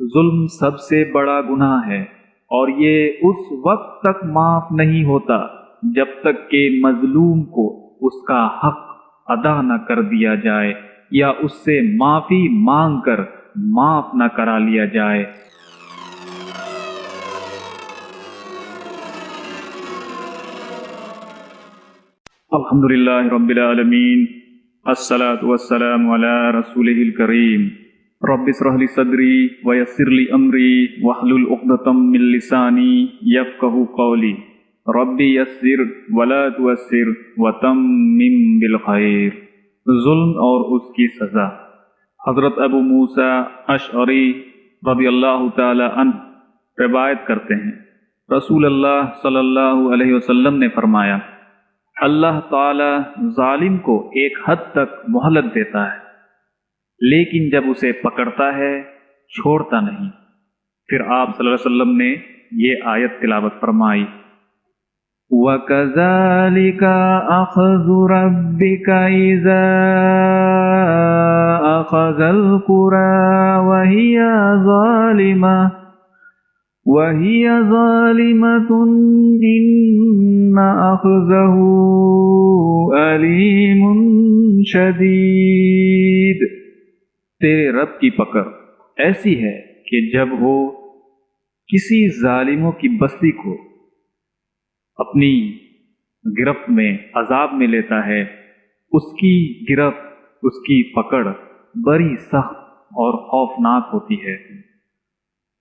ظلم سب سے بڑا گناہ ہے اور یہ اس وقت تک معاف نہیں ہوتا جب تک کہ مظلوم کو اس کا حق ادا نہ کر دیا جائے یا اس سے معافی مانگ کر معاف نہ کرا لیا جائے۔ الحمدللہ رب العالمین، الصلاۃ والسلام علی رسولہ الکریم۔ رب اشرح لی صدری ویسر لی امری واحلل عقدۃ من لسانی یفقہوا قولی۔ رب یسر ولا تعسر وتمم بالخیر۔ ظلم اور اس کی سزا۔ حضرت ابو موسیٰ اشعری رضی اللہ تعالی عنہ روایت کرتے ہیں، رسول اللہ صلی اللہ علیہ وسلم نے فرمایا، اللہ تعالی ظالم کو ایک حد تک مہلت دیتا ہے، لیکن جب اسے پکڑتا ہے چھوڑتا نہیں۔ پھر آپ صلی اللہ علیہ وسلم نے یہ آیت تلاوت فرمائی، وَكَذَلِكَ أَخْذُ رَبِّكَ إِذَا أَخَذَ الْقُرَى وَهِيَ ظَالِمَةٌ إِنَّ أَخْذَهُ أَلِيمٌ شَدِيدٌ۔ تیرے رب کی پکڑ ایسی ہے کہ جب وہ کسی ظالموں کی بستی کو اپنی گرفت میں عذاب میں لیتا ہے، اس کی گرفت، اس کی پکڑ بڑی سخت اور خوفناک ہوتی ہے۔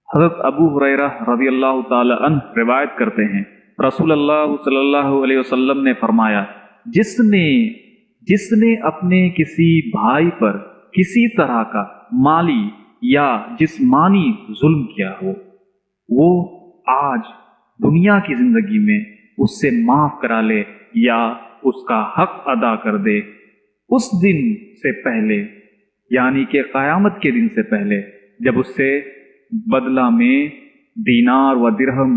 حضرت ابو ہریرہ رضی اللہ تعالی عنہ روایت کرتے ہیں، رسول اللہ صلی اللہ علیہ وسلم نے فرمایا، جس نے اپنے کسی بھائی پر کسی طرح کا مالی یا جسمانی ظلم کیا ہو، وہ آج دنیا کی زندگی میں اس سے معاف کرا لے یا اس کا حق ادا کر دے، اس دن سے پہلے یعنی کہ قیامت کے دن سے پہلے جب اس سے بدلہ میں دینار و درہم،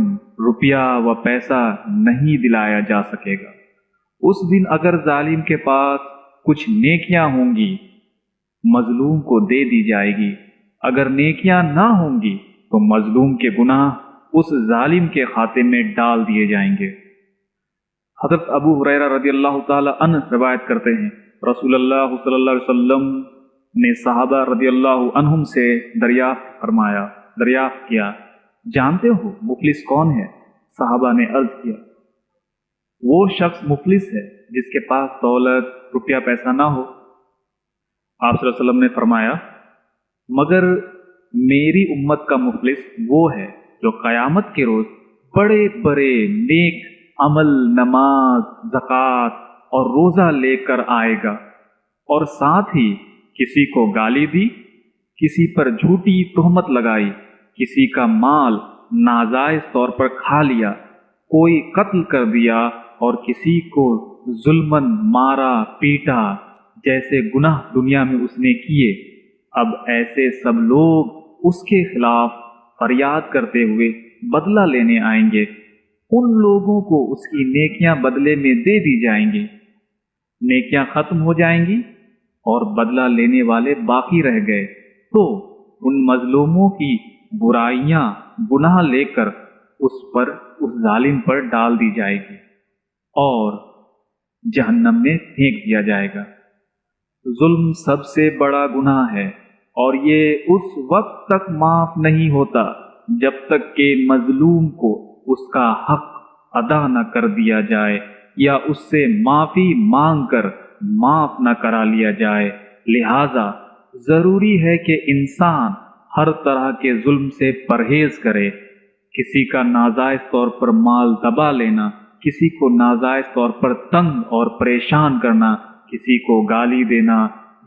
روپیہ و پیسہ نہیں دلایا جا سکے گا، اس دن اگر ظالم کے پاس کچھ نیکیاں ہوں گی مظلوم کو دے دی جائے گی، اگر نیکیاں نہ ہوں گی تو مظلوم کے گناہ اس ظالم کے کھاتے میں ڈال دیے جائیں گے۔ حضرت ابو ہریرہ رضی اللہ تعالی عنہ روایت کرتے ہیں، رسول اللہ صلی اللہ علیہ وسلم نے صحابہ رضی اللہ عنہم سے دریافت کیا، جانتے ہو مفلس کون ہے؟ صحابہ نے عرض کیا، وہ شخص مفلس ہے جس کے پاس دولت، روپیہ پیسہ نہ ہو۔ آپ صلی اللہ علیہ وسلم نے فرمایا، مگر میری امت کا مفلس وہ ہے جو قیامت کے روز بڑے بڑے نیک عمل، نماز، زکوٰۃ اور روزہ لے کر آئے گا، اور ساتھ ہی کسی کو گالی دی، کسی پر جھوٹی تہمت لگائی، کسی کا مال ناجائز طور پر کھا لیا، کوئی قتل کر دیا اور کسی کو ظلماً مارا پیٹا، جیسے گناہ دنیا میں اس نے کیے، اب ایسے سب لوگ اس کے خلاف فریاد کرتے ہوئے بدلہ لینے آئیں گے، ان لوگوں کو اس کی نیکیاں بدلے میں دے دی جائیں گی، نیکیاں ختم ہو جائیں گی اور بدلہ لینے والے باقی رہ گئے، تو ان مظلوموں کی برائیاں گناہ لے کر اس ظالم پر ڈال دی جائے گی اور جہنم میں پھینک دیا جائے گا۔ ظلم سب سے بڑا گناہ ہے اور یہ اس وقت تک معاف نہیں ہوتا جب تک کہ مظلوم کو اس کا حق ادا نہ کر دیا جائے یا اس سے معافی مانگ کر معاف نہ کرا لیا جائے۔ لہذا ضروری ہے کہ انسان ہر طرح کے ظلم سے پرہیز کرے، کسی کا ناجائز طور پر مال دبا لینا، کسی کو ناجائز طور پر تنگ اور پریشان کرنا، کسی کو گالی دینا،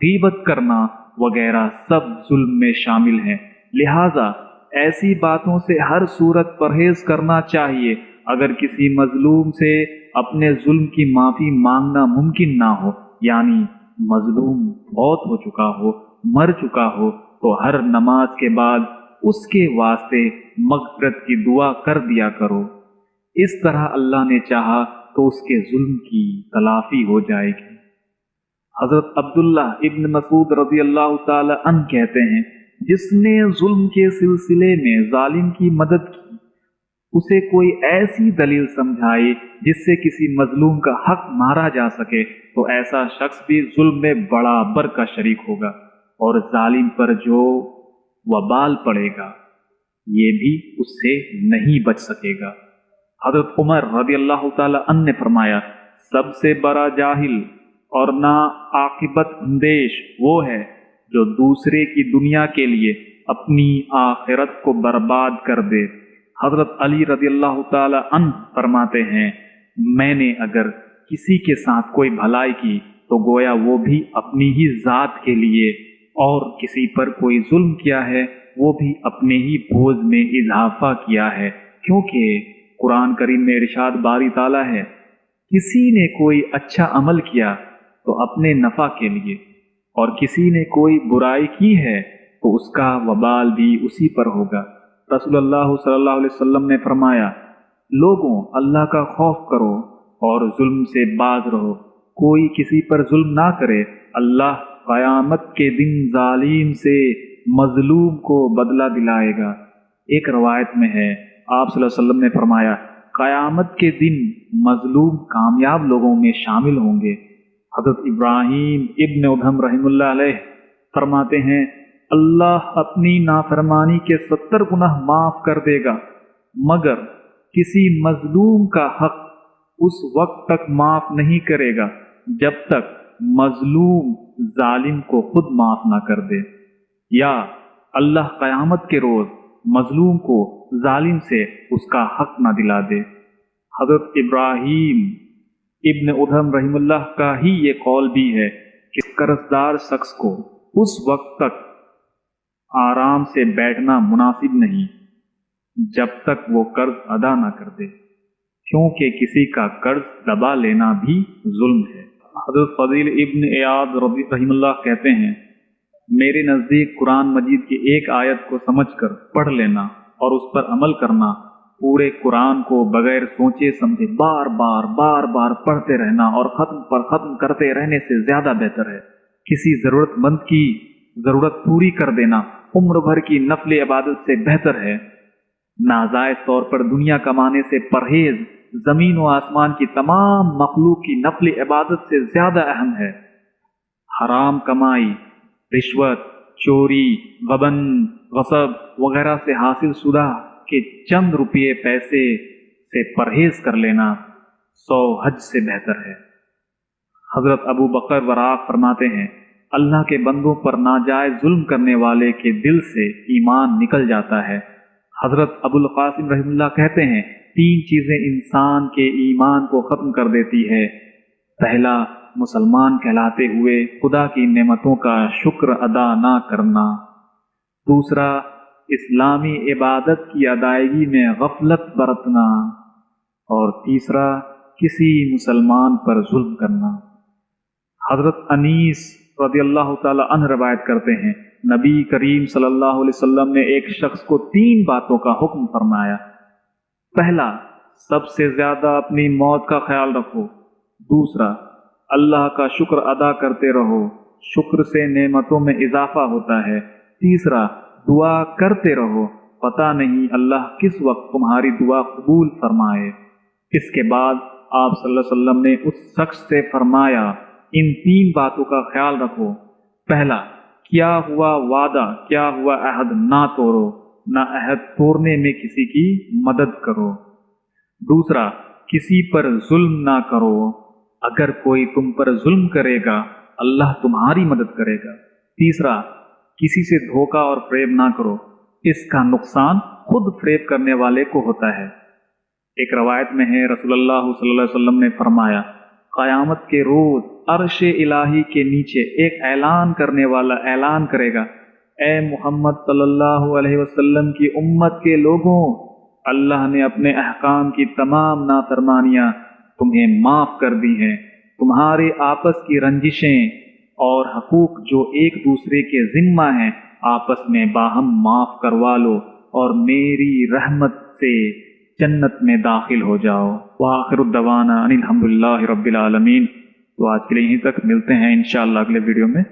غیبت کرنا وغیرہ سب ظلم میں شامل ہیں۔ لہذا ایسی باتوں سے ہر صورت پرہیز کرنا چاہیے۔ اگر کسی مظلوم سے اپنے ظلم کی معافی مانگنا ممکن نہ ہو، یعنی مظلوم فوت ہو چکا ہو، مر چکا ہو، تو ہر نماز کے بعد اس کے واسطے مغفرت کی دعا کر دیا کرو، اس طرح اللہ نے چاہا تو اس کے ظلم کی تلافی ہو جائے گی۔ حضرت عبداللہ ابن مسعود رضی اللہ تعالی عنہ کہتے ہیں، जिसने जुल्म के सिलसिले में जालिम की मदद की, उसे कोई ऐसी दलील समझाई जिससे किसी मजलूम का हक मारा जा सके, तो ऐसा शख्स भी जुल्म में बराबर का शरीक होगा और जालिम पर जो वबाल पड़ेगा ये भी उससे नहीं बच सकेगा। हजरत उमर रदियल्लाहु ताला अन्हु ने फरमाया, सबसे बड़ा जाहिल और ना आकिबत अंदेश वो है जो दूसरे की दुनिया के लिए अपनी आखिरत को बर्बाद कर दे। हजरत अली रदियल्लाहु ताला अन्हु फरमाते हैं, मैंने अगर किसी के साथ कोई भलाई की तो गोया वो भी अपनी ही जात के लिए, और किसी पर कोई जुल्म किया है वो भी अपने ही बोझ में इजाफा किया है, क्योंकि कुरान करीम में इरशाद बारी ताला है, किसी ने कोई अच्छा अमल किया तो अपने नफा के लिए, और किसी ने कोई बुराई की है तो उसका वबाल भी उसी पर होगा। रसूलुल्लाह सल्लल्लाहु अलैहि वसल्लम ने फरमाया, लोगों अल्लाह का खौफ करो और जुल्म से बाज रहो, कोई किसी पर जुल्म ना करे, अल्लाह क़यामत के दिन जालिम से मजलूम को बदला दिलाएगा। एक रवायत में है आप सल्लल्लाहु अलैहि वसल्लम ने फरमाया, क़यामत के दिन मजलूम कामयाब लोगों में शामिल होंगे। हज़रत इब्राहीम इब्न उधम रहमतुल्लाह अलैह फरमाते हैं, अल्लाह अपनी नाफरमानी के 70 गुनाह माफ कर देगा, मगर किसी मजलूम का हक उस वक्त तक माफ नहीं करेगा जब तक मजलूम जालिम को खुद माफ ना कर दे, या अल्लाह क़यामत के रोज मजलूम को जालिम से उसका हक ना दिला दे। हजरत इब्राहीम इब्न उधम रहमतुल्लाह का ही ये कौल भी है कि कर्जदार शख्स को उस वक्त तक आराम से बैठना मुनासिब नहीं जब तक वो कर्ज अदा ना कर दे, क्योंकि किसी का कर्ज दबा लेना भी जुल्म है। हज़रत फ़ज़ील इब्न इयाद रहमतुल्लाह कहते हैं, मेरे नज़दीक कुरान मजीद की एक आयत को समझकर पढ़ लेना और उस पर अमल करना पूरे कुरान को बगैर सोचे समझे बार बार पढ़ते रहना और ख़त्म पर ख़त्म करते रहने से ज़्यादा बेहतर है। किसी ज़रूरतमंद की ज़रूरत पूरी कर देना उम्र भर की नफल इबादत से बेहतर है। नाजायज तौर पर दुनिया कमाने से परहेज जमीन व आसमान की तमाम मखलूक की नफल इबादत से ज्यादा अहम है। हराम कमाई, रिश्वत, चोरी, गबन, गसब वगैरह से हासिल शुदा के चंद रुपये पैसे से परहेज कर लेना 100 हज से बेहतर है। हजरत अबू बकर वराक फरमाते हैं, अल्लाह के बंदों पर नाजायज जुल्म करने वाले के दिल से ईमान निकल जाता है। हजरत अबुल कासिम रहमतुल्लाह कहते हैं, 3 चीजें इंसान के ईमान को खत्म कर देती है। पहला, मुसलमान कहलाते हुए खुदा की नेमतों का शुक्र अदा ना करना। दूसरा, इस्लामी इबादत की अदायगी में गफलत बरतना। और तीसरा, किसी मुसलमान पर जुल्म करना। हजरत अनीस रदियल्लाहु ताला अन्हु रवायत करते हैं, नबी करीम सल्लल्लाहु अलैहि वसल्लम ने एक शख्स को 3 बातों का हुक्म फरमाया। पहला, सबसे ज्यादा अपनी मौत का ख्याल रखो। दूसरा, अल्लाह का शुक्र अदा करते रहो, शुक्र से नेमतों में इजाफा होता है। तीसरा, दुआ करते रहो, पता नहीं अल्लाह किस वक्त तुम्हारी दुआ कबूल फरमाए। इसके बाद आप सल्लल्लाहु अलैहि वसल्लम ने उस शख्स से फरमाया, इन 3 बातों का ख्याल रखो। पहला, क्या हुआ वादा, क्या हुआ अहद ना तोड़ो, ना अहद तोड़ने में किसी की मदद करो। दूसरा, किसी पर जुल्म ना करो, अगर कोई तुम पर जुल्म करेगा अल्लाह तुम्हारी मदद करेगा। तीसरा, किसी से धोखा और फरेब ना करो, इसका नुकसान खुद फरेब करने वाले को होता है। एक रवायत में है, रसूलुल्लाह सल्लल्लाहु अलैहि वसल्लम ने फरमाया, क़यामत के रोज अर्श इलाही के नीचे एक ऐलान करने वाला ऐलान करेगा, ए मोहम्मद सल्लल्लाहु अलैहि वसल्लम की उम्मत के लोगों, अल्लाह ने अपने अहकाम की तमाम नाफरमानियां तुम्हें माफ कर दी हैं। तुम्हारे आपस की रंजिशें और हकूक जो एक दूसरे के जिम्मा हैं आपस में बाहम माफ करवा लो और मेरी रहमत से जन्नत में दाखिल हो जाओ। व आखिरु दवाना अनिल हम्दुलिल्लाहि रब्बिल आलमीन। तो आज के लिए यहीं तक, मिलते हैं इंशाअल्लाह अगले वीडियो में।